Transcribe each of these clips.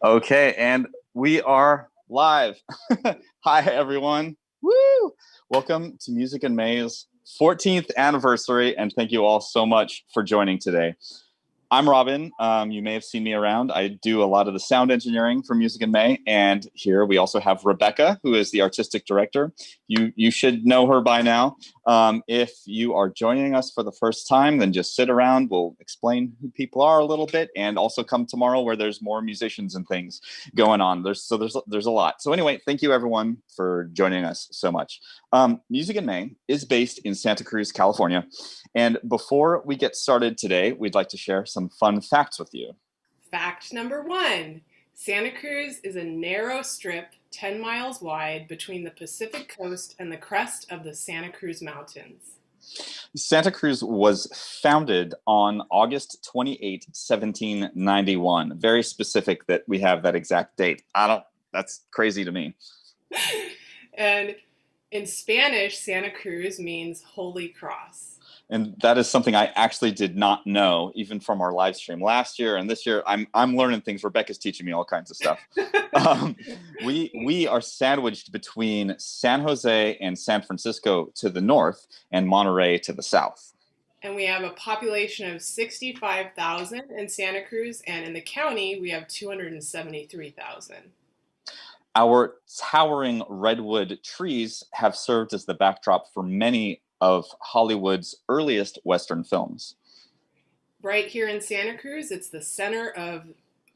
Okay, and we are live. Hi, everyone. Woo! Welcome to Music in May's 14th anniversary, and thank you all so much for joining today. I'm Robin. You may have seen me around. I do a lot of the sound engineering for Music in May, and here we also have Rebecca, who is the artistic director. You should know her by now. If you are joining us for the first time, then just sit around. We'll explain who people are a little bit, and also come tomorrow where there's more musicians and things going on. There's a lot. So anyway, thank you everyone for joining us so much. Music in May is based in Santa Cruz, California. And before we get started today, we'd like to share some fun facts with you. Fact number one, Santa Cruz is a narrow strip 10 miles wide between the Pacific coast and the crest of the Santa Cruz Mountains. Santa Cruz was founded on August 28, 1791. Very specific that we have that exact date. That's crazy to me. And in Spanish, Santa Cruz means Holy Cross. And that is something I actually did not know, even from our live stream last year and this year. I'm learning things. Rebecca's teaching me all kinds of stuff. We are sandwiched between San Jose and San Francisco to the north and Monterey to the south. And we have a population of 65,000 in Santa Cruz, and in the county, we have 273,000. Our towering redwood trees have served as the backdrop for many of Hollywood's earliest Western films. Right here in Santa Cruz, it's the center of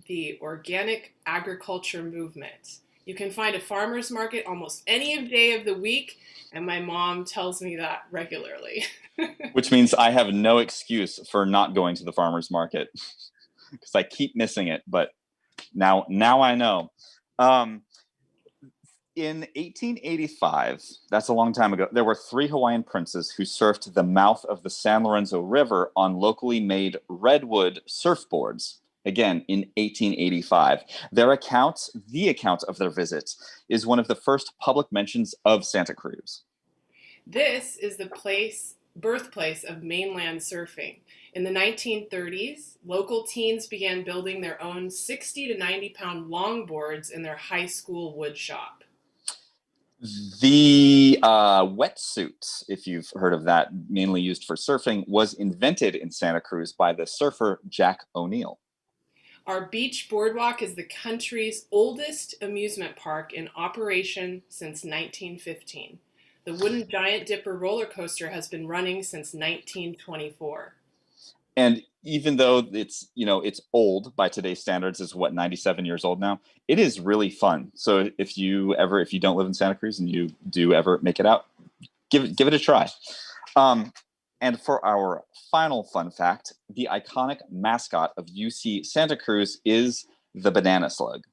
the organic agriculture movement. You can find a farmer's market almost any day of the week, and my mom tells me that regularly. Which means I have no excuse for not going to the farmer's market because I keep missing it, but now I know. In 1885, that's a long time ago, there were 3 Hawaiian princes who surfed the mouth of the San Lorenzo River on locally made redwood surfboards. Again, in 1885. The account of their visit, is one of the first public mentions of Santa Cruz. This is the birthplace of mainland surfing. In the 1930s, local teens began building their own 60 to 90-pound longboards in their high school wood shop. The wetsuit, if you've heard of that, mainly used for surfing, was invented in Santa Cruz by the surfer Jack O'Neill. Our beach boardwalk is the country's oldest amusement park in operation since 1915. The wooden Giant Dipper roller coaster has been running since 1924. And even though it's old by today's standards, is 97 years old now, it is really fun. So if you don't live in Santa Cruz and you do ever make it out, give it a try. And for our final fun fact, the iconic mascot of UC Santa Cruz is the banana slug.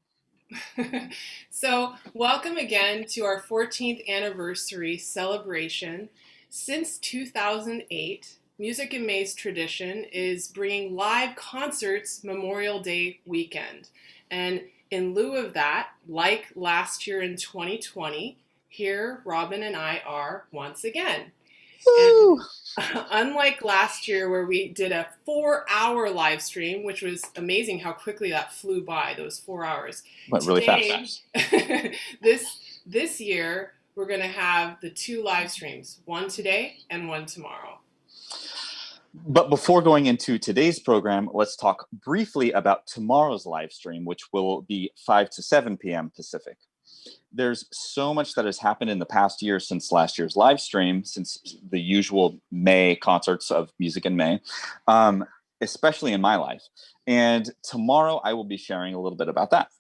So welcome again to our 14th anniversary celebration. Since 2008, Music in May's tradition is bringing live concerts Memorial Day weekend. And in lieu of that, like last year in 2020, here Robin and I are once again. Woo! And unlike last year where we did a 4-hour live stream, which was amazing how quickly that flew by, those 4 hours. Went really fast. This year, we're going to have the 2 live streams, one today and one tomorrow. But before going into today's program, let's talk briefly about tomorrow's live stream, which will be 5 to 7 p.m. Pacific. There's so much that has happened in the past year since last year's live stream, since the usual May concerts of Music in May, especially in my life. And tomorrow I will be sharing a little bit about that.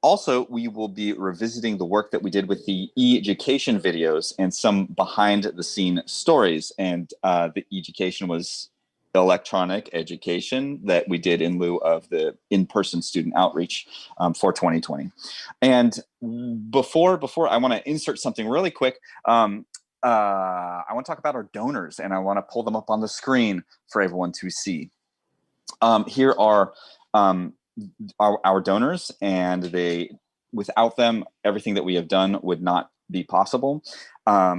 Also, we will be revisiting the work that we did with the e-education videos and some behind-the-scene stories. And the e-education was electronic education that we did in lieu of the in-person student outreach for 2020. And before I want to insert something really quick. I want to talk about our donors, and I want to pull them up on the screen for everyone to see. Here are our donors, and without them, everything that we have done would not be possible.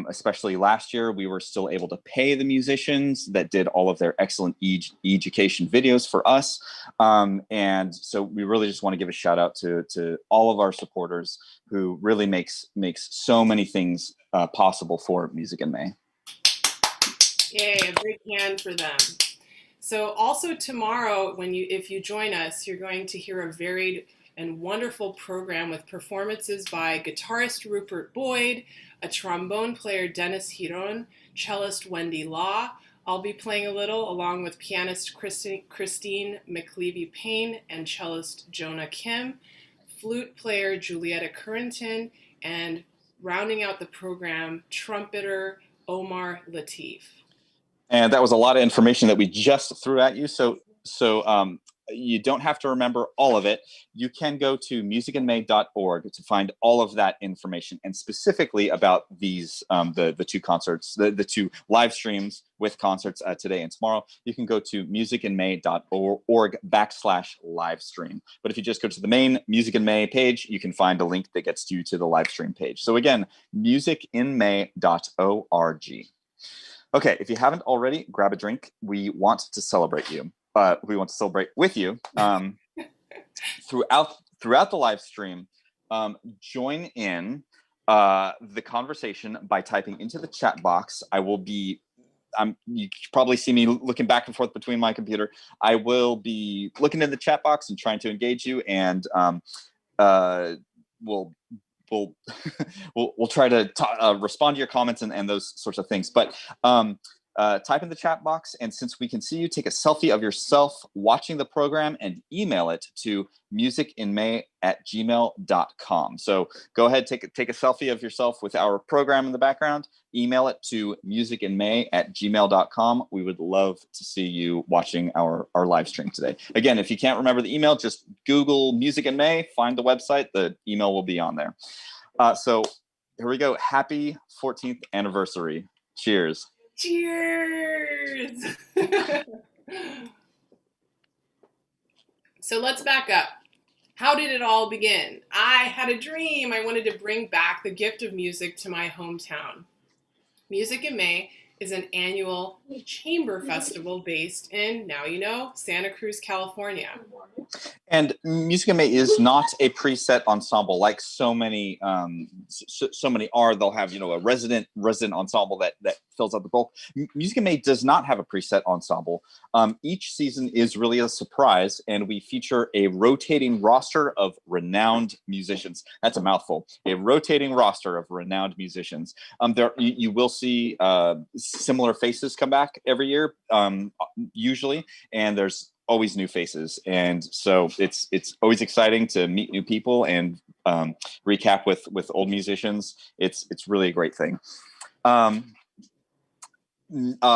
Especially last year, we were still able to pay the musicians that did all of their excellent education videos for us. And so we really just want to give a shout out to all of our supporters who really makes so many things possible for Music in May. Yay, a big hand for them. So also tomorrow, if you join us, you're going to hear a varied and wonderful program with performances by guitarist Rupert Boyd, a trombone player Dennis Hiron, cellist Wendy Law. I'll be playing a little along with pianist Christine McLeavy-Payne and cellist Jonah Kim, flute player Julietta Currington, and rounding out the program, trumpeter Omar Latif. And that was a lot of information that we just threw at you. So you don't have to remember all of it. You can go to musicinmay.org to find all of that information, and specifically about these the two concerts, the two live streams with concerts today and tomorrow. You can go to musicinmay.org/livestream. But if you just go to the main Music in May page, you can find a link that gets you to the live stream page. So again, musicinmay.org. Okay, if you haven't already, grab a drink. We want to celebrate you. We want to celebrate with you throughout the live stream. Join in the conversation by typing into the chat box. You probably see me looking back and forth between my computer. I will be looking in the chat box and trying to engage you, and we'll try to respond to your comments and those sorts of things. But type in the chat box, and since we can see you, take a selfie of yourself watching the program and email it to musicinmay@gmail.com. So go ahead, take a selfie of yourself with our program in the background, email it to musicinmay@gmail.com. We would love to see you watching our live stream today. Again, if you can't remember the email, just Google Music in May, find the website, the email will be on there. So here we go. Happy 14th anniversary. Cheers. Cheers! So let's back up. How did it all begin? I had a dream. I wanted to bring back the gift of music to my hometown. Music in May is an annual chamber festival based in, now you know, Santa Cruz, California. And Music in May is not a preset ensemble like so many are. They'll have, a resident ensemble that fills out the bulk. Music in May does not have a preset ensemble. Each season is really a surprise, and we feature a rotating roster of renowned musicians. That's a mouthful. A rotating roster of renowned musicians. You will see similar faces come back every year, usually, and there's always new faces, and so it's always exciting to meet new people and recap with old musicians. It's really a great thing.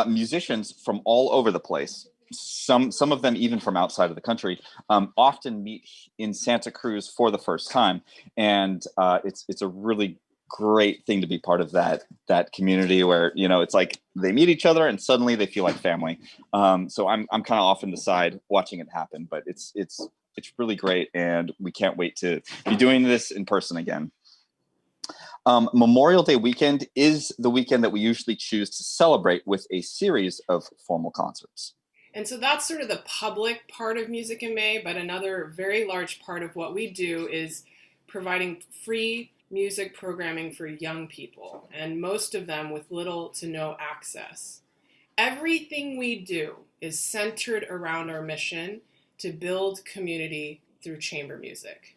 Musicians from all over the place, some of them even from outside of the country, often meet in Santa Cruz for the first time, and it's a really great thing to be part of that community where it's like they meet each other and suddenly they feel like family. So I'm kind of off in the side watching it happen, but it's really great, and we can't wait to be doing this in person again. Memorial Day weekend is the weekend that we usually choose to celebrate with a series of formal concerts. And so that's sort of the public part of Music in May, but another very large part of what we do is providing free music programming for young people, and most of them with little to no access. Everything we do is centered around our mission to build community through chamber music.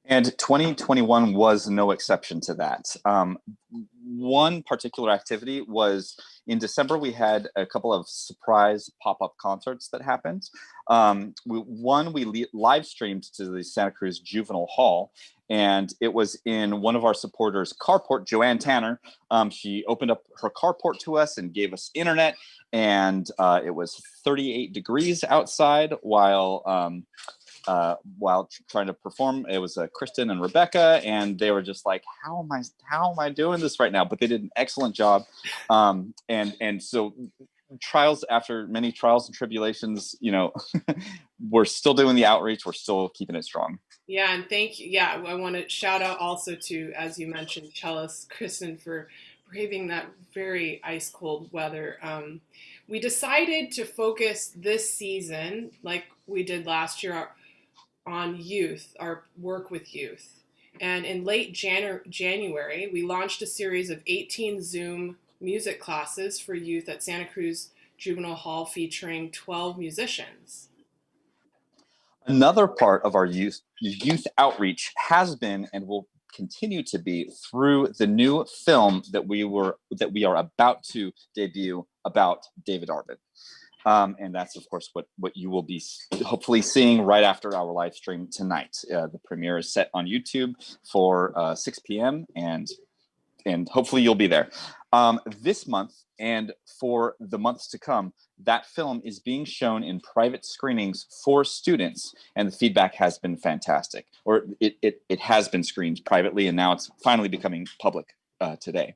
And 2021 was no exception to that. One particular activity was in December, we had a couple of surprise pop-up concerts that happened. We live streamed to the Santa Cruz Juvenile Hall, and it was in one of our supporters' carport, Joanne Tanner. She opened up her carport to us and gave us internet, and it was 38 degrees outside while trying to perform. It was Kristen and Rebecca, and they were just like, how am I doing this right now? But they did an excellent job. And so after many trials and tribulations, we're still doing the outreach. We're still keeping it strong. Yeah, and thank you. Yeah, I want to shout out also to, as you mentioned, cellist Kristen for braving that very ice cold weather. We decided to focus this season, like we did last year, on youth, our work with youth. And in late January, we launched a series of 18 Zoom music classes for youth at Santa Cruz Juvenile Hall featuring 12 musicians. Another part of our youth outreach has been and will continue to be through the new film that we are about to debut about David Arbin. And that's, of course, what you will be hopefully seeing right after our live stream tonight. The premiere is set on YouTube for 6 p.m. and hopefully you'll be there. This month and for the months to come, that film is being shown in private screenings for students, and the feedback has been fantastic. Or it has been screened privately, and now it's finally becoming public today.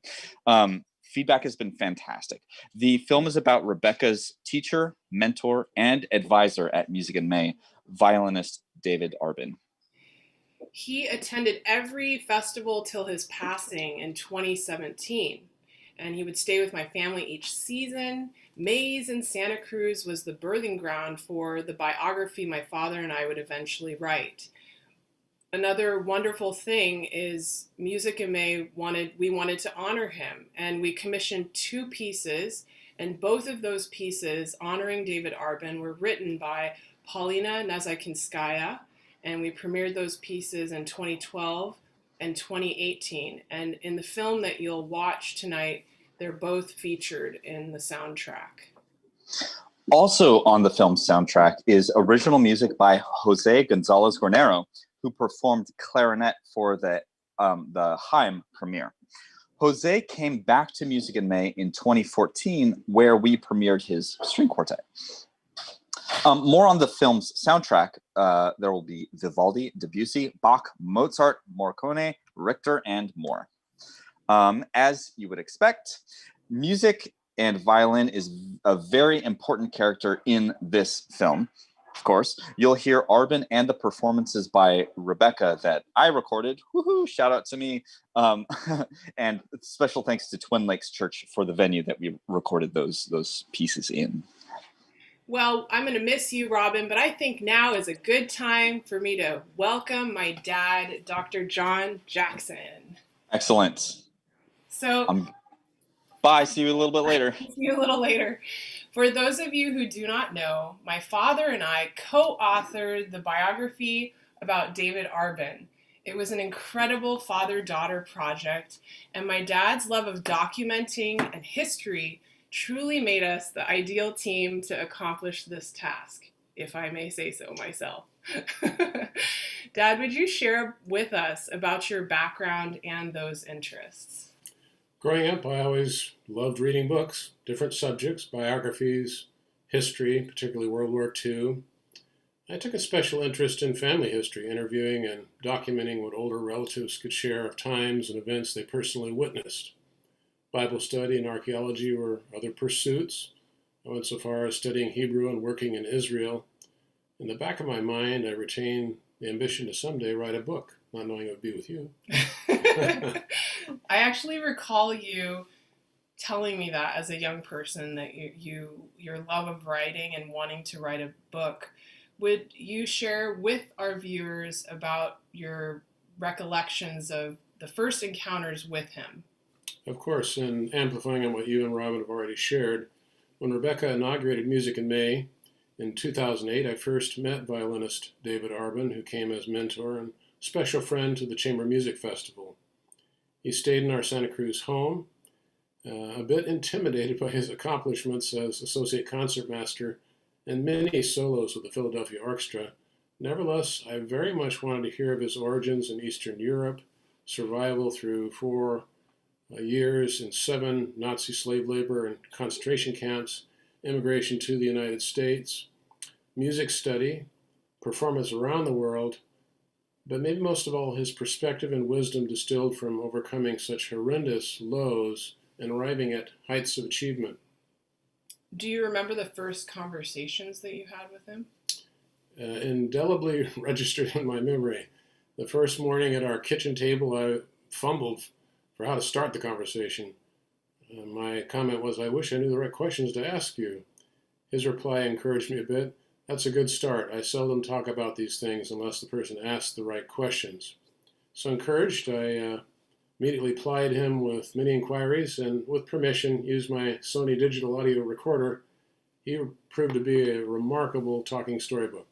Feedback has been fantastic. The film is about Rebecca's teacher, mentor, and advisor at Music in May, violinist David Arbin. He attended every festival till his passing in 2017, and he would stay with my family each season. Mays in Santa Cruz was the birthing ground for the biography my father and I would eventually write. Another wonderful thing is Music in May we wanted to honor him, and we commissioned 2 pieces, and both of those pieces honoring David Arbin were written by Paulina Nazakinskaya, and we premiered those pieces in 2012 and 2018. And in the film that you'll watch tonight, they're both featured in the soundtrack. Also on the film's soundtrack is original music by Jose Gonzalez Guarnero, who performed clarinet for the Haim premiere. Jose came back to Music in May in 2014, where we premiered his string quartet. More on the film's soundtrack. There will be Vivaldi, Debussy, Bach, Mozart, Morricone, Richter, and more. As you would expect, music and violin is a very important character in this film. Of course, you'll hear Arben and the performances by Rebecca that I recorded. Woohoo! Shout out to me. And special thanks to Twin Lakes Church for the venue that we recorded those pieces in. Well, I'm going to miss you, Robin, but I think now is a good time for me to welcome my dad, Dr. John Jackson. Excellent. So, bye. See you a little bit later. See you a little later. For those of you who do not know, my father and I co-authored the biography about David Arbin. It was an incredible father-daughter project, and my dad's love of documenting and history truly made us the ideal team to accomplish this task, if I may say so myself. Dad, would you share with us about your background and those interests? Growing up, I always loved reading books, different subjects, biographies, history, particularly World War II. I took a special interest in family history, interviewing and documenting what older relatives could share of times and events they personally witnessed. Bible study and archaeology were other pursuits. I went so far as studying Hebrew and working in Israel. In the back of my mind, I retained the ambition to someday write a book, not knowing it would be with you. I actually recall you telling me that as a young person, that your love of writing and wanting to write a book. Would you share with our viewers about your recollections of the first encounters with him? Of course, and amplifying on what you and Robin have already shared, when Rebecca inaugurated Music in May in 2008, I first met violinist David Arbin, who came as mentor and special friend to the Chamber Music Festival. He stayed in our Santa Cruz home, a bit intimidated by his accomplishments as associate concertmaster and many solos with the Philadelphia Orchestra. Nevertheless, I very much wanted to hear of his origins in Eastern Europe, survival through 4 years in 7 Nazi slave labor and concentration camps, immigration to the United States, music study, performance around the world, but maybe most of all his perspective and wisdom distilled from overcoming such horrendous lows and arriving at heights of achievement. Do you remember the first conversations that you had with him? Indelibly registered in my memory. The first morning at our kitchen table, I fumbled for how to start the conversation. My comment was, "I wish I knew the right questions to ask you." His reply encouraged me a bit. "That's a good start. I seldom talk about these things unless the person asks the right questions." So encouraged, I immediately plied him with many inquiries and, with permission, used my Sony digital audio recorder. He proved to be a remarkable talking storybook.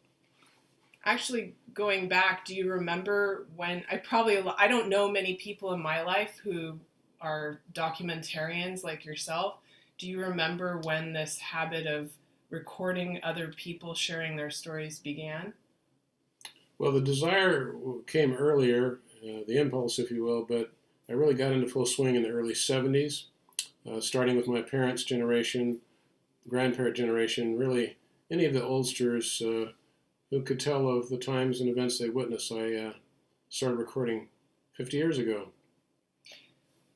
Actually, going back, do you remember when I don't know many people in my life who are documentarians like yourself. Do you remember when this habit of recording other people sharing their stories began? Well, the desire came earlier, the impulse, if you will, but I really got into full swing in the early 70s, starting with my parents' generation, grandparent generation, really any of the oldsters who could tell of the times and events they witnessed. I started recording 50 years ago.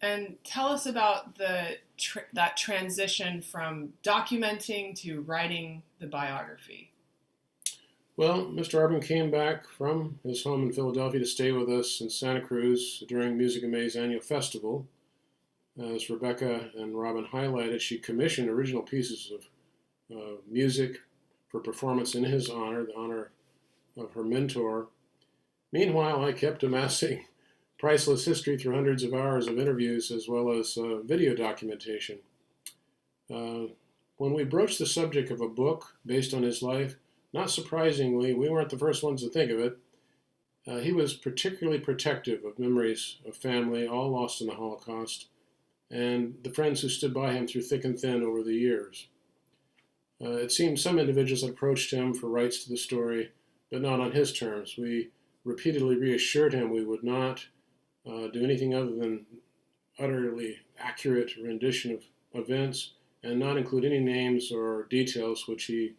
And tell us about that transition from documenting to writing the biography. Well, Mr. Arben came back from his home in Philadelphia to stay with us in Santa Cruz during Music in May's annual festival. As Rebecca and Robin highlighted, she commissioned original pieces of music for performance in his honor, the honor of her mentor. Meanwhile, I kept amassing priceless history through hundreds of hours of interviews as well as video documentation. When we broached the subject of a book based on his life, not surprisingly, we weren't the first ones to think of it. He was particularly protective of memories of family, all lost in the Holocaust, and the friends who stood by him through thick and thin over the years. It seemed some individuals had approached him for rights to the story, but not on his terms. We repeatedly reassured him we would not do anything other than utterly accurate rendition of events and not include any names or details which he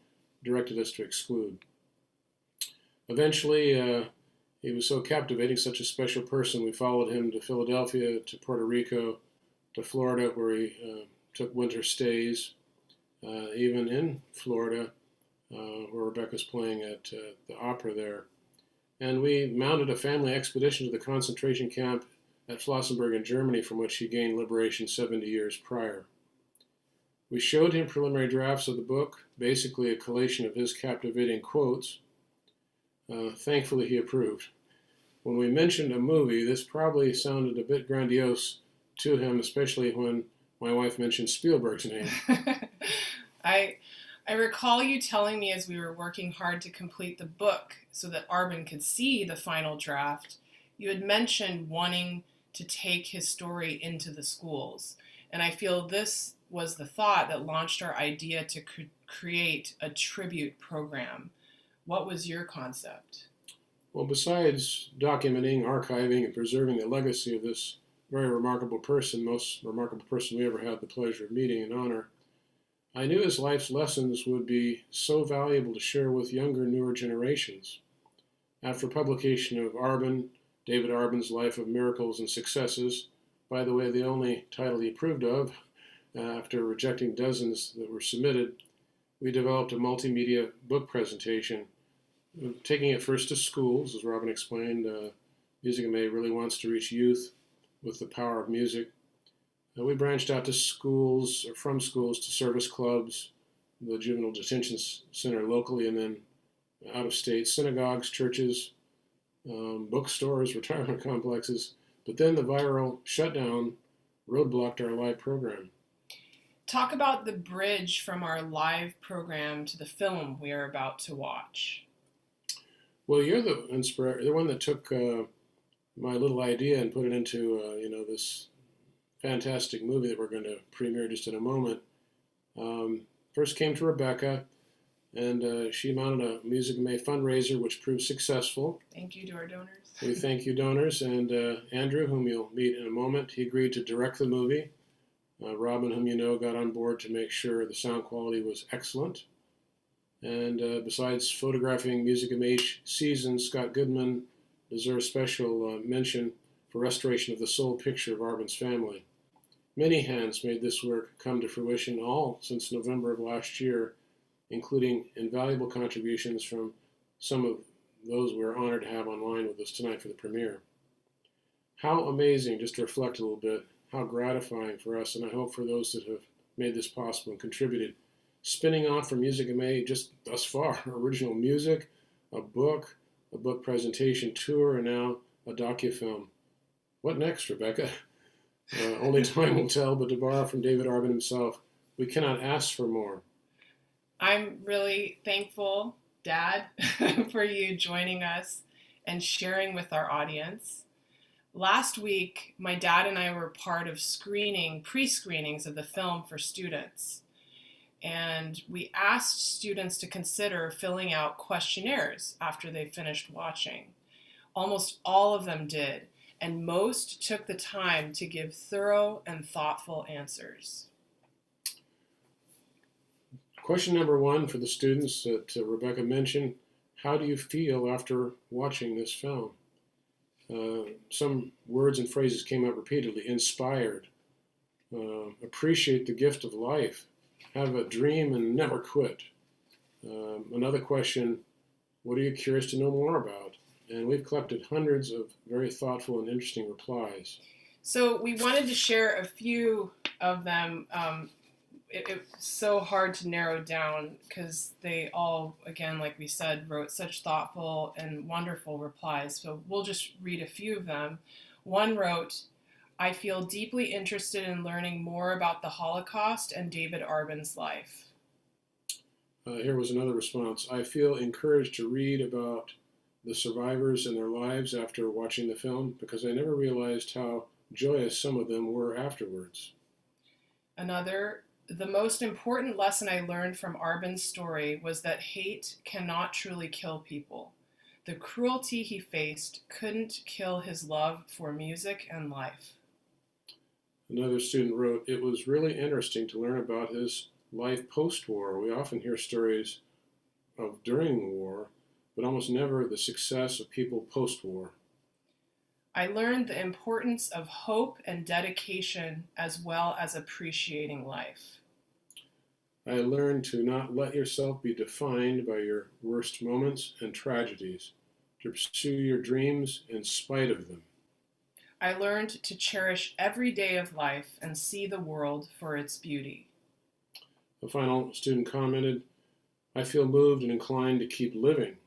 directed us to exclude. Eventually, he was so captivating, such a special person, we followed him to Philadelphia, to Puerto Rico, to Florida, where he took winter stays, even in Florida, where Rebecca's playing at the opera there. And we mounted a family expedition to the concentration camp at Flossenburg in Germany, from which he gained liberation 70 years prior. We showed him preliminary drafts of the book, basically a collation of his captivating quotes. Thankfully, he approved. When we mentioned a movie, this probably sounded a bit grandiose to him, especially when my wife mentioned Spielberg's name. I recall you telling me as we were working hard to complete the book so that Arben could see the final draft, you had mentioned wanting to take his story into the schools. And I feel this was the thought that launched our idea to create a tribute program. What was your concept? Well, besides documenting, archiving, and preserving the legacy of this very remarkable person, most remarkable person we ever had the pleasure of meeting and honor, I knew his life's lessons would be so valuable to share with younger, newer generations. After publication of Arben, David Arbin's Life of Miracles and Successes, by the way, the only title he approved of, after rejecting dozens that were submitted, we developed a multimedia book presentation, taking it first to schools. As Robin explained, Music in May really wants to reach youth with the power of music. We branched out to schools, or from schools to service clubs, the juvenile detention center locally, and then out of state, synagogues, churches, bookstores, retirement complexes. But then the viral shutdown roadblocked our live program. Talk about the bridge from our live program to the film we are about to watch. Well, you're the one that took my little idea and put it into this fantastic movie that we're going to premiere just in a moment. First came to Rebecca, and she mounted a Music in May fundraiser, which proved successful. Thank you to our donors. We thank you, donors. And Andrew, whom you'll meet in a moment, he agreed to direct the movie. Robin, whom you know, got on board to make sure the sound quality was excellent. And besides photographing Music in May each season, Scott Goodman deserves special mention for restoration of the sole picture of Arben's family. Many hands made this work come to fruition, all since November of last year, including invaluable contributions from some of those we're honored to have online with us tonight for the premiere. How amazing, just to reflect a little bit, how gratifying for us, and I hope for those that have made this possible and contributed. Spinning off from Music in May just thus far, original music, a book presentation tour, and now a docufilm. What next, Rebecca? Only time will tell, but to borrow from David Arbin himself, we cannot ask for more. I'm really thankful, Dad, for you joining us and sharing with our audience. Last week, my dad and I were part of pre-screenings of the film for students. And we asked students to consider filling out questionnaires after they finished watching. Almost all of them did, and most took the time to give thorough and thoughtful answers. Question number one for the students that Rebecca mentioned: how do you feel after watching this film? Some words and phrases came up repeatedly: inspired, appreciate the gift of life, have a dream and never quit. Another question: what are you curious to know more about? And we've collected hundreds of very thoughtful and interesting replies. So we wanted to share a few of them. It's so hard to narrow down because they all, again, like we said, wrote such thoughtful and wonderful replies. So we'll just read a few of them. One wrote, "I feel deeply interested in learning more about the Holocaust and David Arbin's life." Here was another response: "I feel encouraged to read about the survivors and their lives after watching the film because I never realized how joyous some of them were afterwards." Another, "The most important lesson I learned from Arben's story was that hate cannot truly kill people. The cruelty he faced couldn't kill his love for music and life." Another student wrote, "It was really interesting to learn about his life post-war. We often hear stories of during the war, but almost never the success of people post-war." "I learned the importance of hope and dedication as well as appreciating life." "I learned to not let yourself be defined by your worst moments and tragedies, to pursue your dreams in spite of them." "I learned to cherish every day of life and see the world for its beauty." The final student commented, "I feel moved and inclined to keep living.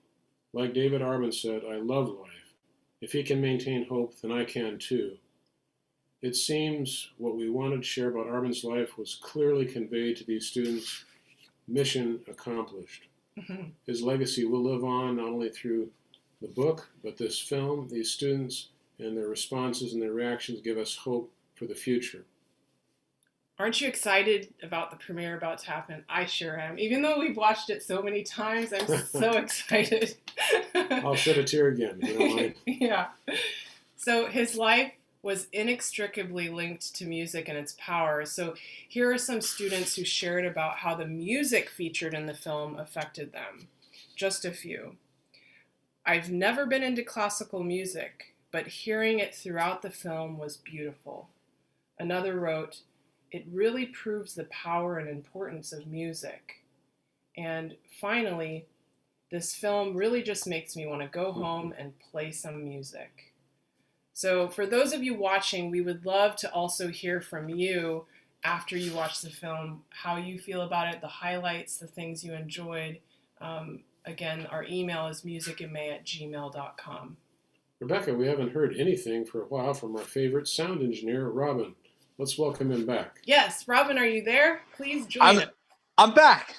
Like David Arbin said, I love life. If he can maintain hope, then I can too." It seems what we wanted to share about Arbin's life was clearly conveyed to these students. Mission accomplished. Mm-hmm. His legacy will live on not only through the book, but this film. These students and their responses and their reactions give us hope for the future. Aren't you excited about the premiere about to happen? I sure am. Even though we've watched it so many times, I'm so excited. I'll shed a tear again, if you don't mind. Yeah. So his life was inextricably linked to music and its power. So here are some students who shared about how the music featured in the film affected them. Just a few. "I've never been into classical music, but hearing it throughout the film was beautiful." Another wrote, "It really proves the power and importance of music." And finally, "This film really just makes me want to go home and play some music." So for those of you watching, we would love to also hear from you after you watch the film, how you feel about it, the highlights, the things you enjoyed. Again, our email is musicinmay@gmail.com. Rebecca, we haven't heard anything for a while from our favorite sound engineer, Robin. Let's welcome him back. Yes, Robin, are you there? Please join us. I'm back.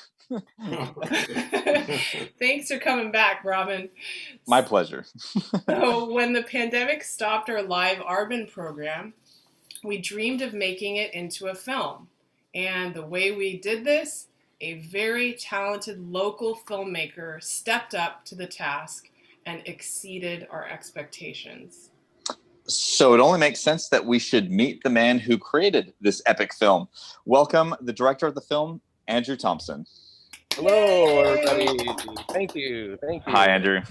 Thanks for coming back, Robin. My pleasure. So when the pandemic stopped our live Arben program, we dreamed of making it into a film. And the way we did this, a very talented local filmmaker stepped up to the task and exceeded our expectations. So it only makes sense that we should meet the man who created this epic film. Welcome the director of the film, Andrew Thompson. Hello, everybody. Thank you. Hi, Andrew.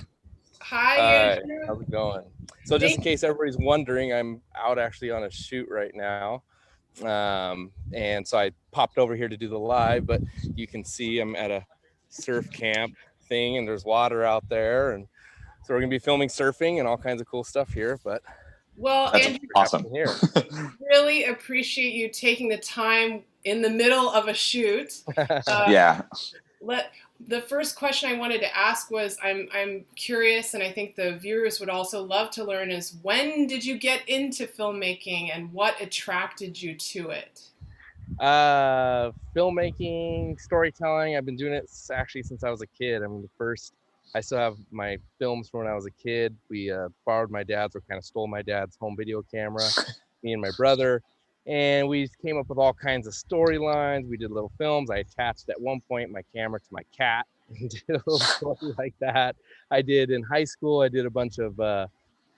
Hi, Andrew. How's it going? So just in case everybody's wondering, I'm out actually on a shoot right now And so I popped over here to do the live, but you can see I'm at a surf camp thing and there's water out there. And so we're going to be filming surfing and all kinds of cool stuff here. But Well, That's Andrew, awesome. here. really appreciate you taking the time in the middle of a shoot. Yeah. The first question I wanted to ask was, I'm curious, and I think the viewers would also love to learn, is when did you get into filmmaking and what attracted you to it? Filmmaking, storytelling. I've been doing it actually since I was a kid. I mean, I still have my films from when I was a kid. We borrowed my dad's, or kind of stole my dad's home video camera, me and my brother, and we came up with all kinds of storylines. We did little films. I attached at one point my camera to my cat and did a little story like that. I did in high school. I did a bunch of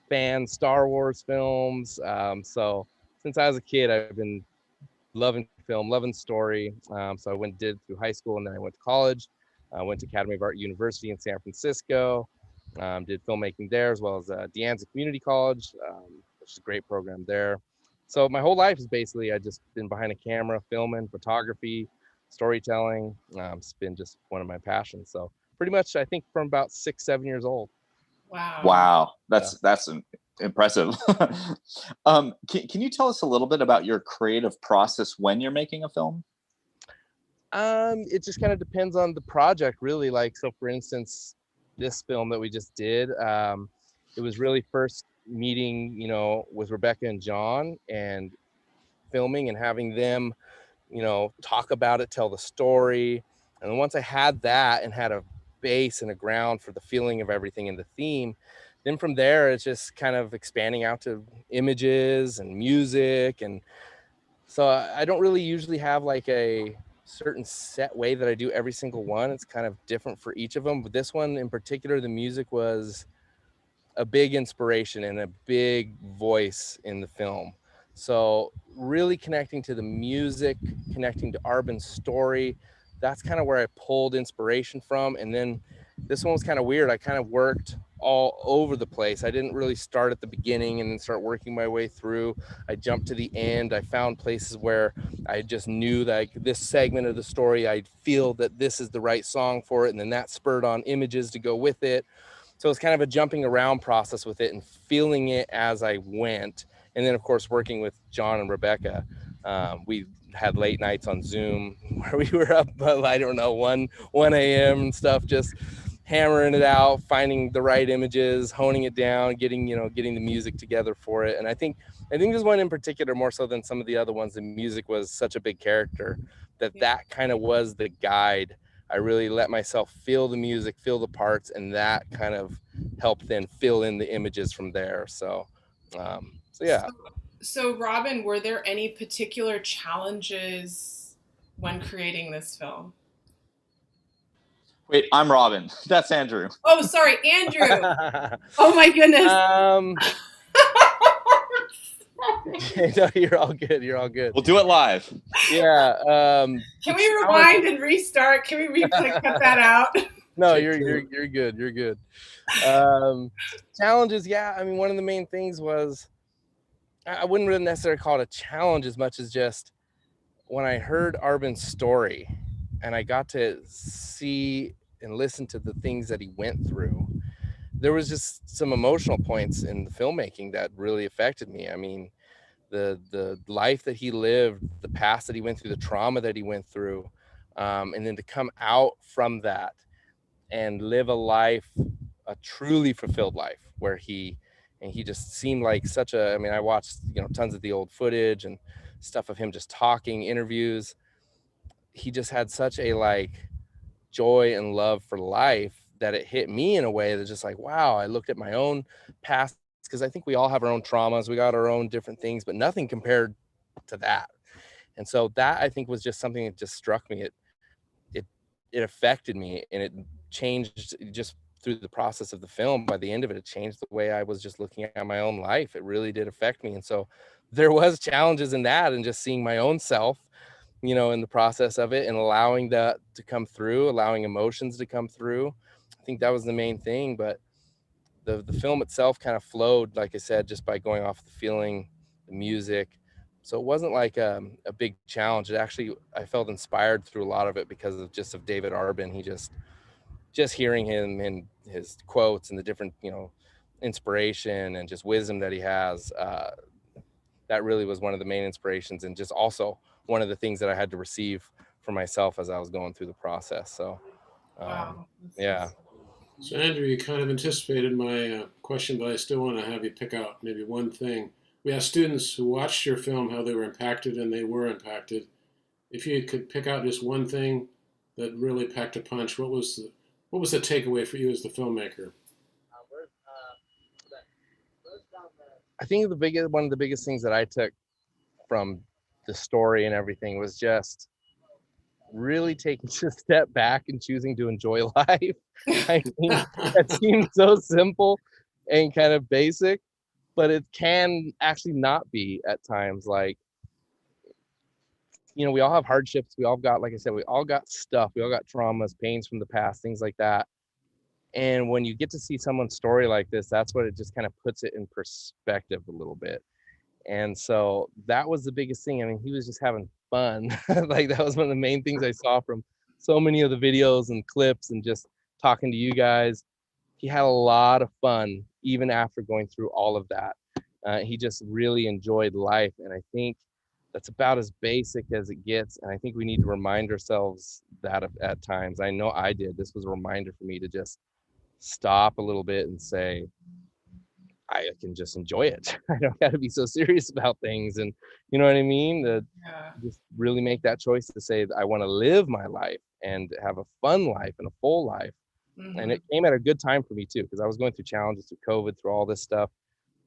fan Star Wars films. So since I was a kid, I've been loving film, loving story. So I did through high school, and then I went to college. I went to Academy of Art University in San Francisco. Did filmmaking there, as well as De Anza Community College, which is a great program there. So my whole life is basically I just been behind a camera, filming, photography, storytelling. It's been just one of my passions. So pretty much, I think from about 6, 7 years old. Wow, that's impressive. Can you tell us a little bit about your creative process when you're making a film? It just kind of depends on the project, really. Like, so for instance, this film that we just did, it was really first meeting, with Rebecca and John and filming and having them, talk about it, tell the story. And then once I had that and had a base and a ground for the feeling of everything and the theme, then from there it's just kind of expanding out to images and music. And so I don't really usually have like a certain set way that I do every single one. It's kind of different for each of them, but this one in particular, the music was a big inspiration and a big voice in the film. So really connecting to the music, connecting to Arben's story, that's kind of where I pulled inspiration from. And then this one was kind of weird. I kind of worked all over the place. I didn't really start at the beginning and then start working my way through. I jumped to the end. I found places where I just knew that this segment of the story, I feel that this is the right song for it. And then that spurred on images to go with it. So it's kind of a jumping around process with it and feeling it as I went. And then, of course, working with John and Rebecca, we had late nights on Zoom where we were up, I don't know, 1 a.m. and stuff, just hammering it out, finding the right images, honing it down, getting the music together for it. And I think this one in particular, more so than some of the other ones, the music was such a big character that kind of was the guide. I really let myself feel the music, feel the parts, and that kind of helped then fill in the images from there. So yeah. So Robin, were there any particular challenges when creating this film? Wait, I'm Robin. That's Andrew. Oh, sorry, Andrew. Oh my goodness. No, you're all good. You're all good. We'll do it live. Yeah. Can we rewind and restart? Can we cut that out? No, you're good. You're good. Challenges, yeah. I mean, one of the main things was I wouldn't really necessarily call it a challenge as much as just when I heard Arben's story and I got to see and listen to the things that he went through, there was just some emotional points in the filmmaking that really affected me. I mean, the life that he lived, the past that he went through, the trauma that he went through, and then to come out from that and live a truly fulfilled life where he just seemed like I watched, tons of the old footage and stuff of him just talking, interviews. He just had such a joy and love for life that it hit me in a way that's just like, wow, I looked at my own past, because I think we all have our own traumas. We got our own different things, but nothing compared to that. And so that, I think, was just something that just struck me. It affected me, and it changed just through the process of the film. By the end of it, it changed the way I was just looking at my own life. It really did affect me. And so there was challenges in that, and just seeing my own self, in the process of it, and allowing that to come through, allowing emotions to come through. I think that was the main thing. But the film itself kind of flowed, like I said, just by going off the feeling, the music, So it wasn't like a big challenge. It actually, I felt inspired through a lot of it because of David Arbin. He just hearing him and his quotes and the different, inspiration and just wisdom that he has, that really was one of the main inspirations, and just also one of the things that I had to receive for myself as I was going through the process. So, Wow. yeah. So, Andrew, you kind of anticipated my question, but I still want to have you pick out maybe one thing. We asked students who watched your film how they were impacted, and they were impacted. If you could pick out just one thing that really packed a punch, what was the takeaway for you as the filmmaker? I think one of the biggest things that I took from the story and everything was just really taking a step back and choosing to enjoy life. I mean, that seems so simple and kind of basic, but it can actually not be at times. Like, we all have hardships. We all got, like I said, we all got stuff. We all got traumas, pains from the past, things like that. And when you get to see someone's story like this, that's what it just kind of puts it in perspective a little bit. And so that was the biggest thing. I mean, he was just having fun. Like, that was one of the main things I saw from so many of the videos and clips, and just talking to you guys. He had a lot of fun even after going through all of that. He just really enjoyed life. And I think that's about as basic as it gets. And I think we need to remind ourselves that at times. I know I did. This was a reminder for me to just stop a little bit and say, I can just enjoy it. I don't got to be so serious about things. And you know what I mean? Just really make that choice to say, I want to live my life and have a fun life and a full life. Mm-hmm. And it came at a good time for me too, because I was going through challenges through COVID, through all this stuff.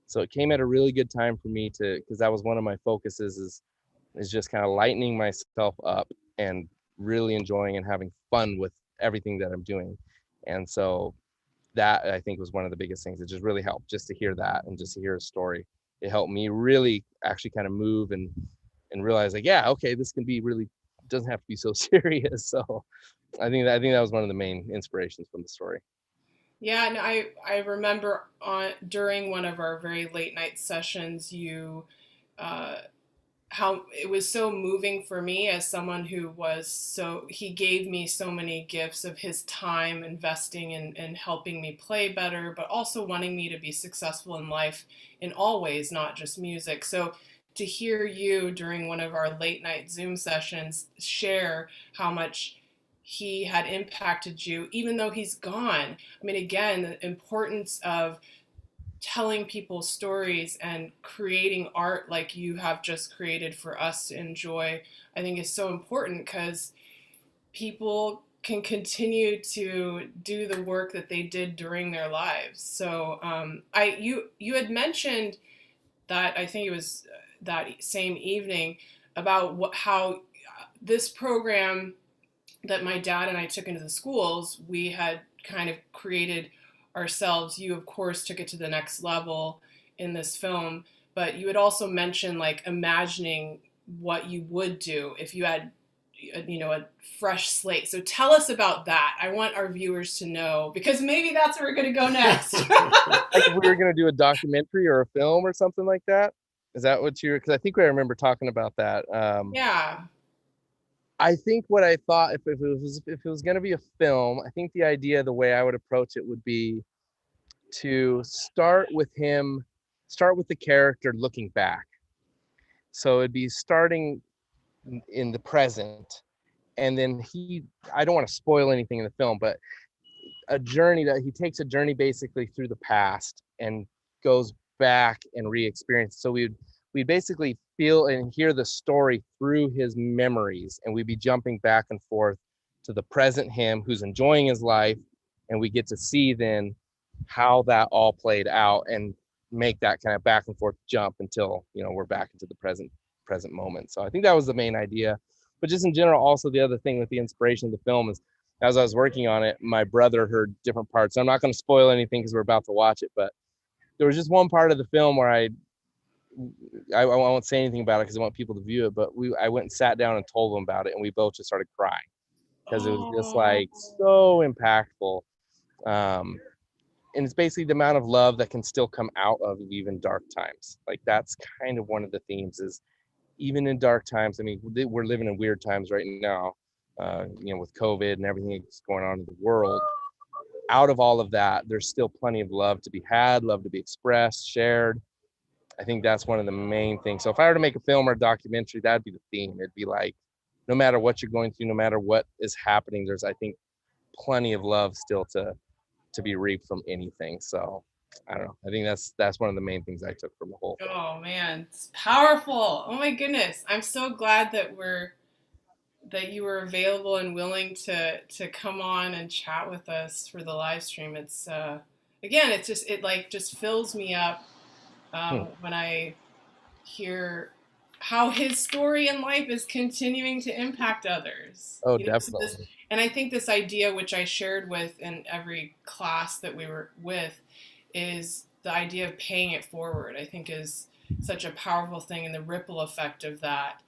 So it came at a really good time for me because that was one of my focuses is just kind of lightening myself up and really enjoying and having fun with everything that I'm doing. And so that, I think, was one of the biggest things. It just really helped just to hear that and just to hear a story. It helped me really actually kind of move and realize, like, yeah, okay, this can be really, doesn't have to be so serious. So I think that was one of the main inspirations from the story. Yeah, and I remember during one of our very late night sessions, you how it was so moving for me as someone who he gave me so many gifts of his time investing in helping me play better, but also wanting me to be successful in life in all ways, not just music. So to hear you during one of our late night Zoom sessions share how much he had impacted you, even though he's gone. I mean, again, the importance of telling people stories and creating art like you have just created for us to enjoy, I think is so important, because people can continue to do the work that they did during their lives. So you had mentioned that, I think it was that same evening, about how this program that my dad and I took into the schools, we had kind of created ourselves. You, of course, took it to the next level in this film, but you had also mentioned, like, imagining what you would do if you had, a fresh slate. So tell us about that. I want our viewers to know, because maybe that's where we're going to go next. Like, if we were going to do a documentary or a film or something like that. Is that what you're? Because I think I remember talking about that. Yeah. I think what I thought, if it was going to be a film, I think the idea, the way I would approach it would be to start with the character looking back. So it'd be starting in the present, and then I don't want to spoil anything in the film, but he takes a journey basically through the past and goes back and re-experience. So we'd basically feel and hear the story through his memories, and we'd be jumping back and forth to the present him who's enjoying his life, and we get to see then how that all played out and make that kind of back and forth jump until we're back into the present moment. So I think that was the main idea. But just in general, also the other thing with the inspiration of the film is, as I was working on it, my brother heard different parts. I'm not going to spoil anything because we're about to watch it, but there was just one part of the film where I won't say anything about it because I want people to view it, but I went and sat down and told them about it, and we both just started crying because it was just like so impactful. And it's basically the amount of love that can still come out of even dark times. Like, that's kind of one of the themes, is even in dark times, I mean, we're living in weird times right now, with COVID and everything that's going on in the world. Out of all of that, there's still plenty of love to be had, love to be expressed, shared. I think that's one of the main things. So if I were to make a film or a documentary, that'd be the theme. It'd be like, no matter what you're going through, no matter what is happening, there's, I think, plenty of love still to be reaped from anything. So I don't know. I think that's one of the main things I took from the whole thing. Oh man, it's powerful. Oh my goodness. I'm so glad that you were available and willing to come on and chat with us for the live stream. It's again, it just fills me up when I hear how his story in life is continuing to impact others. Oh, definitely. And I think this idea, which I shared with in every class that we were with, is the idea of paying it forward, I think is such a powerful thing, and the ripple effect of that.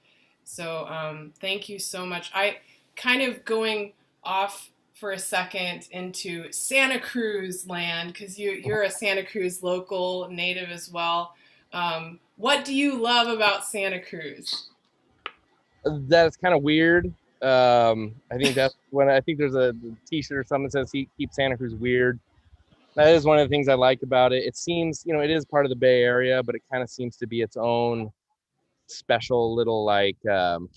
So thank you so much. I kind of going off for a second into Santa Cruz land, because you're a Santa Cruz local, native as well. What do you love about Santa Cruz? That's kind of weird. I think that's when I think there's a t-shirt or something that says keep Santa Cruz weird. That is one of the things I like about it. It seems, it is part of the Bay Area, but it kind of seems to be its own special little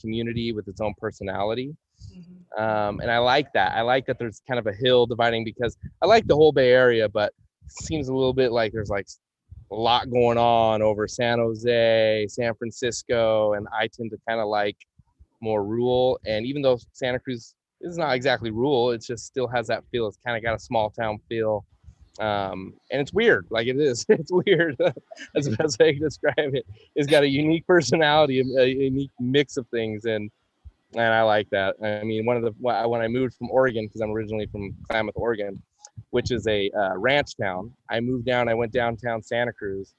community with its own personality. Mm-hmm. And I like that. I like that there's kind of a hill dividing, because I like the whole Bay Area, but it seems a little bit like there's like a lot going on over San Jose, San Francisco, and I tend to kind of like more rural. And even though Santa Cruz is not exactly rural, it just still has that feel. It's kind of got a small town feel. And it's weird, like it is. It's weird. That's the best way I can describe it. It's got a unique personality, a unique mix of things, and I like that. I mean, when I moved from Oregon, because I'm originally from Klamath, Oregon, which is a ranch town. I moved down. I went downtown Santa Cruz,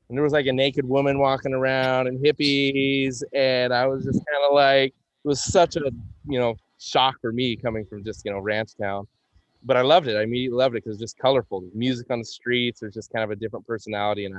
and there was like a naked woman walking around and hippies, and I was just kind of like, it was such a shock for me coming from just ranch town. But I loved it. I immediately loved it because it's just colorful. There's music on the streets. There's just kind of a different personality. And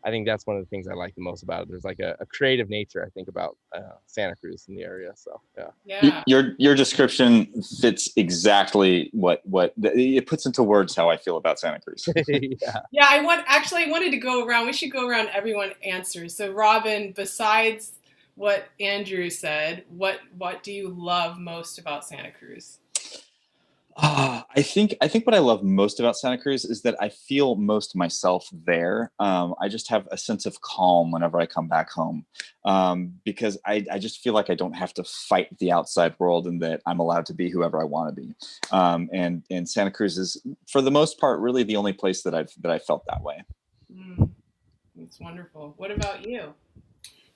I think that's one of the things I like the most about it. There's like a creative nature, I think, about Santa Cruz in the area. So, yeah. Your description fits exactly what it puts into words how I feel about Santa Cruz. Yeah. I wanted to go around. We should go around, everyone answers. So Robin, besides what Andrew said, what do you love most about Santa Cruz? I think what I love most about Santa Cruz is that I feel most myself there. I just have a sense of calm whenever I come back home, because I just feel like I don't have to fight the outside world, and that I'm allowed to be whoever I want to be. And Santa Cruz is, for the most part, really the only place that I felt that way. That's wonderful. What about you?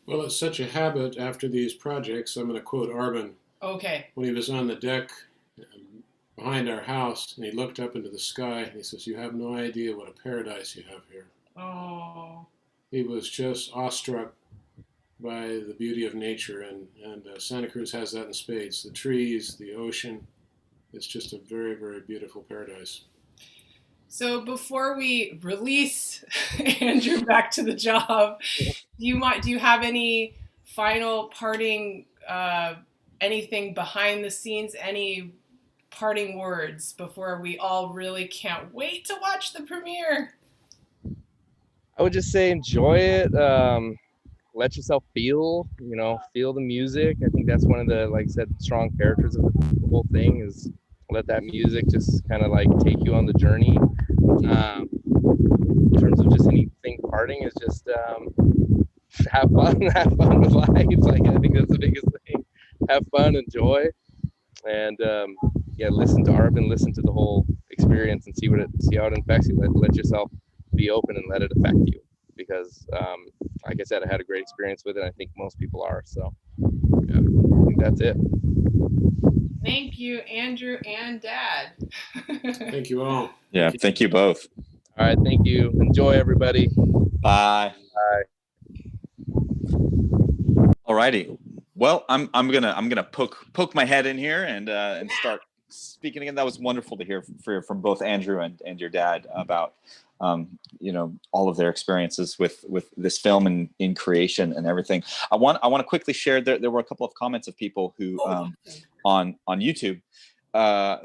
Well, it's such a habit after these projects. I'm going to quote Arben. Okay. When he was on the deck behind our house, and he looked up into the sky, and he says, "You have no idea what a paradise you have here." Oh. He was just awestruck by the beauty of nature, and Santa Cruz has that in spades. The trees, the ocean. It's just a very, very beautiful paradise. So before we release Andrew back to the job, do you have any final parting, anything behind the scenes, any parting words before we all really can't wait to watch the premiere? I would just say enjoy it. Let yourself feel the music. I think that's one of the, like I said, strong characters of the whole thing, is let that music just kind of like take you on the journey. In terms of just anything parting, is just have fun with life. Like, I think that's the biggest thing. Have fun, enjoy, and listen to Arben, listen to the whole experience, and see how it affects you. Let yourself be open and let it affect you, because like I said, I had a great experience with it. I think most people are. So yeah, I think that's it. Thank you, Andrew and Dad. Thank you all. Yeah, thank you both. All right, thank you. Enjoy, everybody. Bye. Bye. Alrighty. Well, I'm gonna poke my head in here and start speaking again, that was wonderful to hear from both Andrew and your dad about all of their experiences with this film and in creation and everything. I want to quickly share, there were a couple of comments of people who on YouTube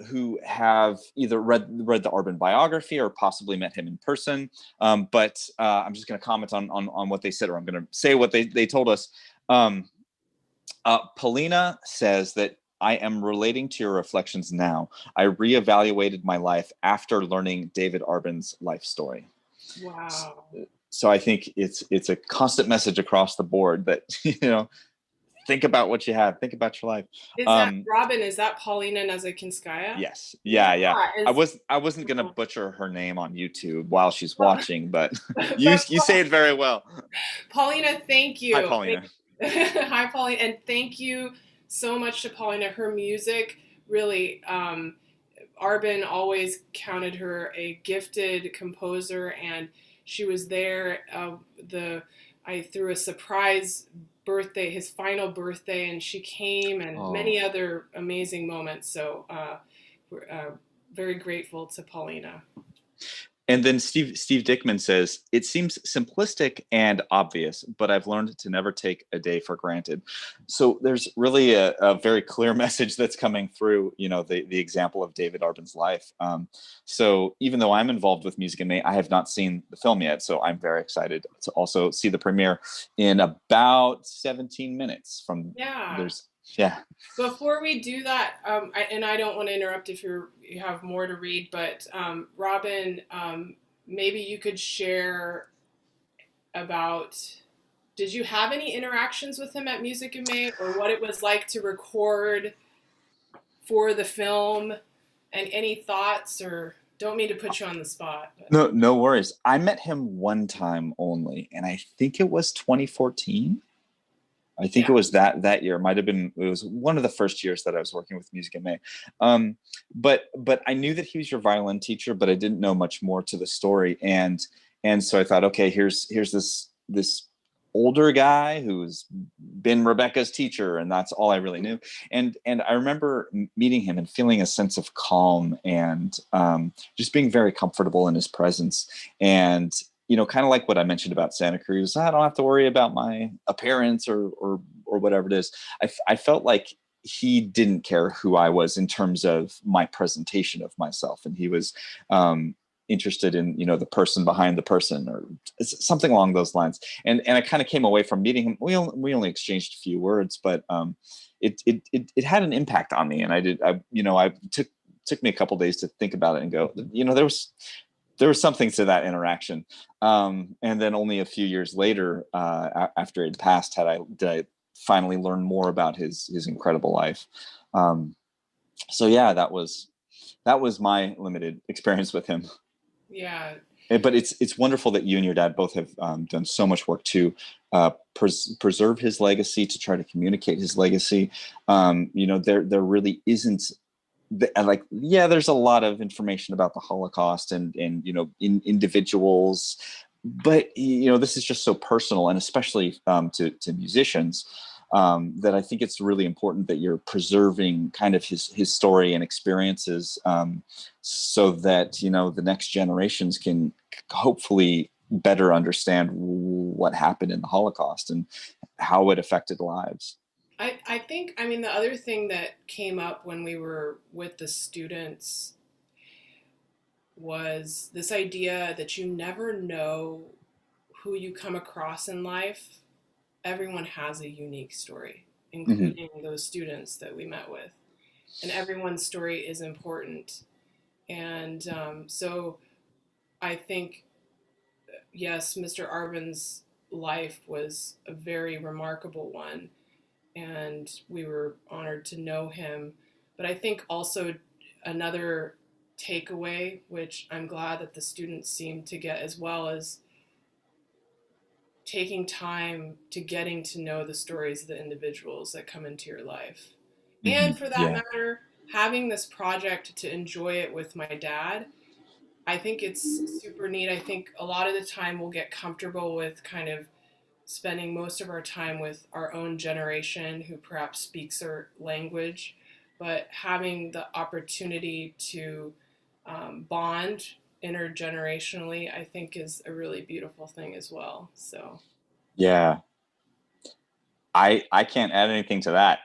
who have either read the Arben biography or possibly met him in person. But I'm just going to comment on what they said, or I'm going to say what they told us. Paulina says that I am relating to your reflections now. I reevaluated my life after learning David Arbin's life story. Wow. So I think it's a constant message across the board that, think about what you have. Think about your life. Is that Robin? Is that Paulina Nazakinskaya? Yes. Yeah. I wasn't gonna butcher her name on YouTube while she's watching, but you say it very well. Paulina, thank you. Hi, Paulina. Hi, Paulina, and thank you so much to Paulina. Her music really, Arben always counted her a gifted composer, and she was there. I threw a surprise birthday, his final birthday, and she came, and many other amazing moments. So we're very grateful to Paulina. And then Steve Dickman says, it seems simplistic and obvious, but I've learned to never take a day for granted. So there's really a very clear message that's coming through, the example of David Arbin's life. So even though I'm involved with Music in May, I have not seen the film yet. So I'm very excited to also see the premiere in about 17 minutes from Yeah. Before we do that, I don't want to interrupt if you have more to read, but Robin, maybe you could share about, did you have any interactions with him at Music in May, or what it was like to record for the film, and any thoughts? Or don't mean to put you on the spot. But. No worries. I met him one time only, and I think it was 2014. I think it was that year. It was one of the first years that I was working with Music in May. But I knew that he was your violin teacher, but I didn't know much more to the story. And so I thought, okay, here's this older guy who's been Rebecca's teacher, and that's all I really knew. And I remember meeting him and feeling a sense of calm and just being very comfortable in his presence. And kind of like what I mentioned about Santa Cruz, I don't have to worry about my appearance or whatever it is. I felt like he didn't care who I was in terms of my presentation of myself. And he was interested in, the person behind the person, or something along those lines. And I kind of came away from meeting him. We only exchanged a few words, but it had an impact on me. And it took me a couple days to think about it and go, there was something to that interaction. And then only a few years later, after it passed, did I finally learn more about his incredible life. So yeah, that was my limited experience with him. Yeah. But it's wonderful that you and your dad both have done so much work to preserve his legacy, to try to communicate his legacy. There really isn't, there's a lot of information about the Holocaust and in individuals, but this is just so personal, and especially to musicians, that I think it's really important that you're preserving kind of his story and experiences, so that the next generations can hopefully better understand what happened in the Holocaust and how it affected lives. I think, the other thing that came up when we were with the students was this idea that you never know who you come across in life. Everyone has a unique story, including those students that we met with. And everyone's story is important. And so I think, yes, Mr. Arben's life was a very remarkable one, and we were honored to know him. But I think also another takeaway, which I'm glad that the students seem to get as well, is taking time to getting to know the stories of the individuals that come into your life. And for that matter, having this project to enjoy it with my dad, I think it's super neat. I think a lot of the time we'll get comfortable with kind of spending most of our time with our own generation who perhaps speaks our language. but having the opportunity to bond intergenerationally, I think, is a really beautiful thing as well. So Yeah. I can't add anything to that.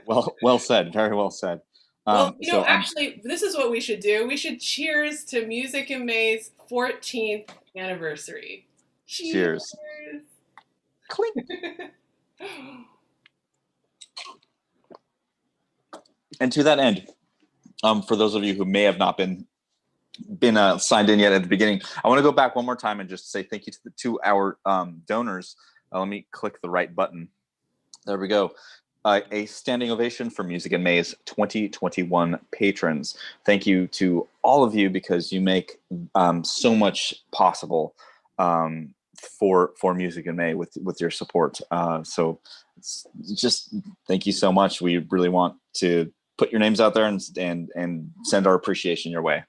Well said. Very well said. well, So actually, this is what we should do. We should cheers to Music in May's 14th anniversary. Cheers. cheers. Clink. And to that end, for those of you who may have not been signed in yet at the beginning, I want to go back one more time and just say thank you to our donors. Let me click the right button. There we go. A standing ovation for Music in May's 2021 patrons. Thank you to all of you, because you make so much possible for Music in May with your support. So it's just thank you so much. We really want to put your names out there and send our appreciation your way.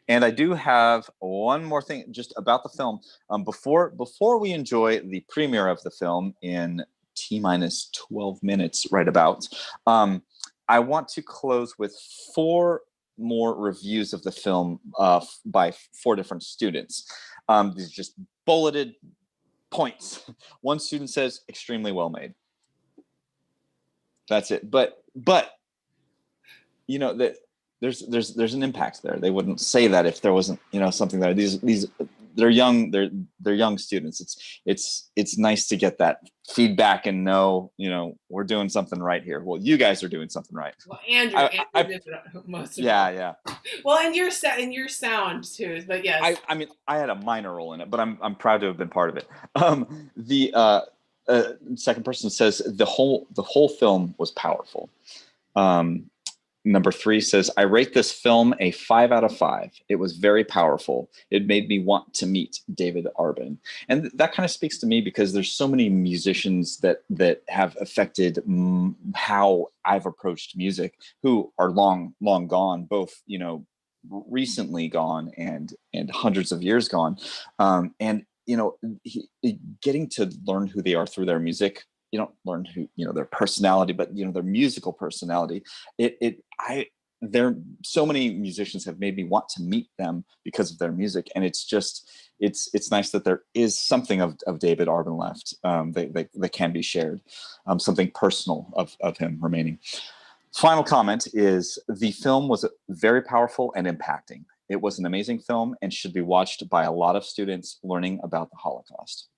And I do have one more thing just about the film. Before we enjoy the premiere of the film in T-minus 12 minutes, right about, I want to close with 4 more reviews of the film by 4 different students. These are just bulleted points. One student says, extremely well made. That's it. But you know that there's an impact there. They wouldn't say that if there wasn't, something there. These they're young students. It's nice to get that feedback and know, we're doing something right here. Well, you guys are doing something right. Well, Andrew did most of it. Yeah. Well, and your sound too. But yes, I mean, I had a minor role in it, but I'm proud to have been part of it. The second person says the whole film was powerful. Number 3 says, I rate this film a 5 out of 5. It was very powerful. It made me want to meet David Arbin. And that kind of speaks to me, because there's so many musicians that have affected how I've approached music, who are long gone, both, recently gone and hundreds of years gone. And, getting to learn who they are through their music. You don't learn who, their personality, but, their musical personality. So many musicians have made me want to meet them because of their music. And it's just, it's nice that there is something of David Arbin left that can be shared, something personal of him remaining. Final comment is the film was very powerful and impacting. It was an amazing film and should be watched by a lot of students learning about the Holocaust.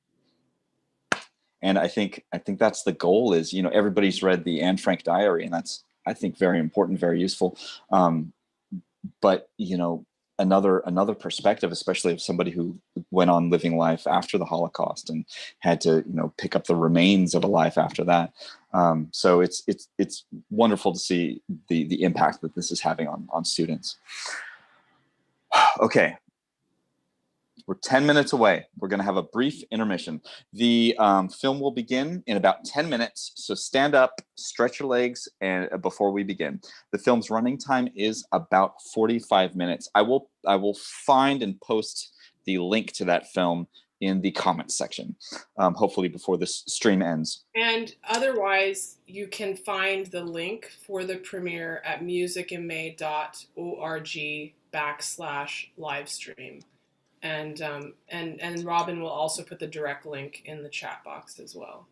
And I think that's the goal is, everybody's read the Anne Frank diary, and that's, I think, very important, very useful. But, another perspective, especially of somebody who went on living life after the Holocaust and had to, pick up the remains of a life after that. So it's wonderful to see the impact that this is having on students. Okay. We're 10 minutes away. We're going to have a brief intermission. The film will begin in about 10 minutes. So stand up, stretch your legs, and before we begin. The film's running time is about 45 minutes. I will find and post the link to that film in the comments section, hopefully before this stream ends. And otherwise, you can find the link for the premiere at musicinmay.org/livestream. And Robin will also put the direct link in the chat box as well.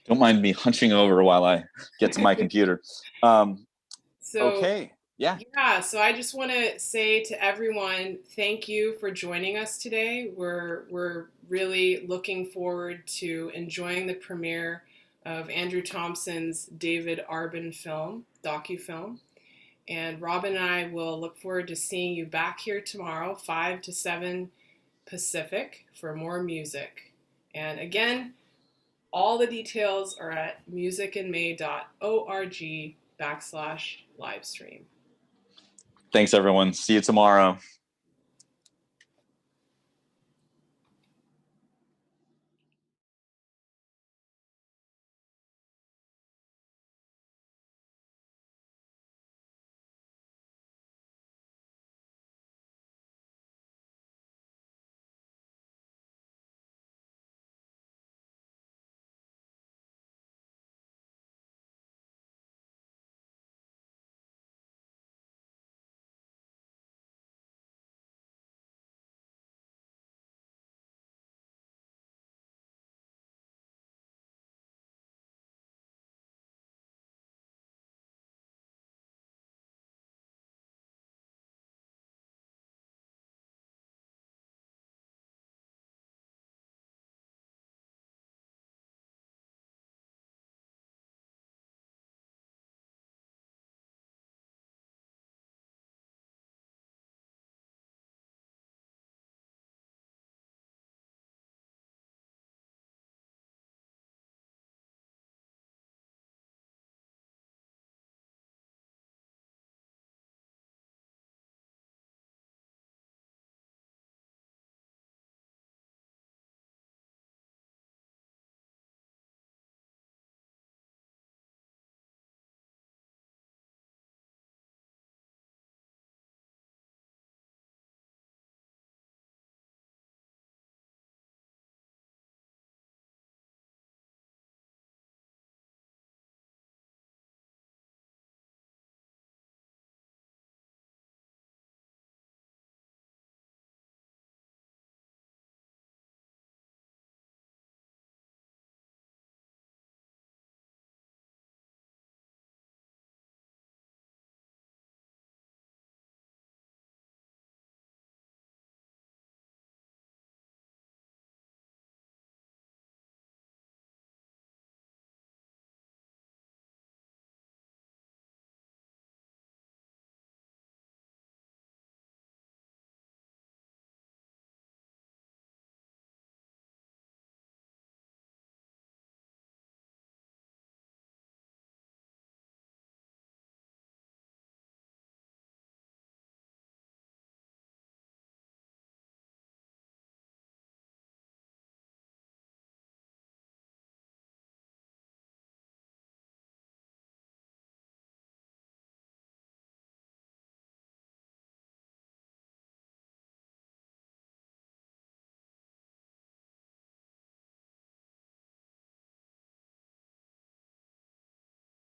Don't mind me hunching over while I get to my computer. Okay. Yeah. So I just want to say to everyone, thank you for joining us today. We're really looking forward to enjoying the premiere of Andrew Thompson's David Arbin film, Docufilm. And Robin and I will look forward to seeing you back here tomorrow, 5 to 7 Pacific, for more music. And again, all the details are at musicinmay.org/livestream. Thanks, everyone. See you tomorrow.